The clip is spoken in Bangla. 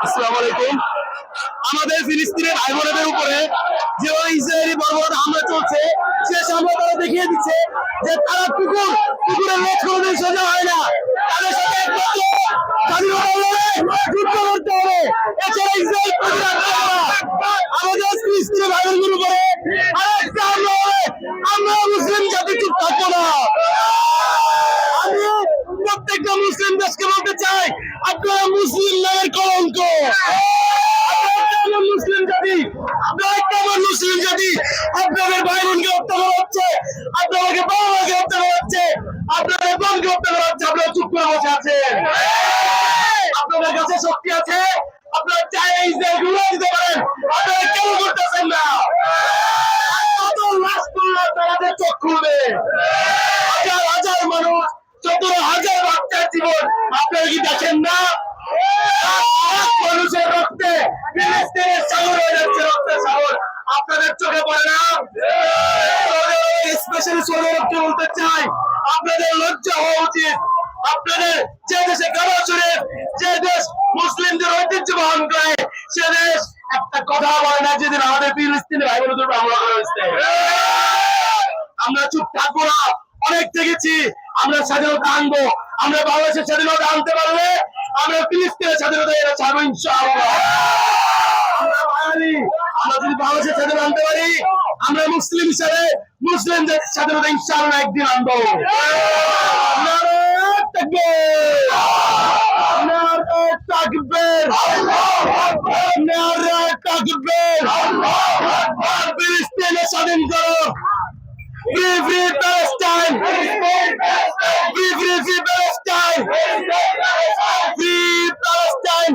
আসসালামু আলাইকুম। আমাদের ফিলিস্তিনের ভাই বোনদের উপরে যে ইসরায়েলি বর্বরতা হামলা চলছে, সে সামনে তারা দেখিয়ে দিচ্ছে যে তারা কুকুরের লেজ কোনোদিন সোজা হয় না। তাদের সাথে একমাত্র স্বাধীনতা লড়াই যুদ্ধ করতে হবে, এছাড়া ইসরায়েল প্রতিরোধ করবে না। আমাদের ফিলিস্তিনি ভাই বোনদের উপরে আরেকটা হামলা হবে, আমরা মুসলিম জাতি চুপ থাকবো না। আমি প্রত্যেকটা মুসলিম দেশকে বলতে চাই, আপনারা মুসলিম নামের কলঙ্ক। মুসলিম জাতি, আপনারা কেমন মুসলিম জাতি? আপনাদের ভাই বোনকে হত্যা করা হচ্ছে, আপনাদেরকে বাবা মাকে হত্যা করা হচ্ছে, আপনাদের বোনকে হত্যা করা হচ্ছে, আপনারা চুপ করে বসে আছেন। আপনাদের কাছে শক্তি আছে, আপনারা চাই ইসরায়েলকে উড়িয়ে দিতে পারেন, আপনারা কেন করতেছেন না? কত লাশ করলে তাদের চোখ খুলবে? হাজার হাজার মানুষ, 17,000 বাচ্চার জীবন আপনারা কি দেখেন না? মানুষের রক্তে ফিলিস্তিনের সাগর হয়ে যাচ্ছে, রক্তের সাগর আপনাদের চোখে পড়ে না? স্পেশালি সৌদি আরবকে বলতে চাই, আপনাদের লজ্জা হওয়া উচিত। আপনাদের যে দেশে কাবা শরীফ, যে দেশ মুসলিমদের ঐতিহ্য বহন করে, সে দেশ একটা কথা বলে না যেদিন আমাদের ফিলিস্তিনি ভাই বোনদের উপর হামলা করা হয়েছে। আমরা চুপ থাকবো না, অনেক দেখেছি। আমরা স্বাধীনতা আনবো, আমরা বাংলাদেশের স্বাধীনতা আনতে পারলে আমরা ফিলিস্তিনের স্বাধীনতা এরা ছাড়বো ইনশাআল্লাহ। আমরা বাঙালি, আমরা যদি বাংলাদেশের স্বাধীনতা আনতে পারি, আমরা মুসলিম হিসাবে মুসলিম জাতির স্বাধীনতা ইনশাআল্লাহ একদিন আনবো। নারে তাকবীর, নারে তাকবীর, নারে তাকবীর। ফিলিস্তিনের স্বাধীন করো, free free Palestine, free free free Palestine, free Palestine.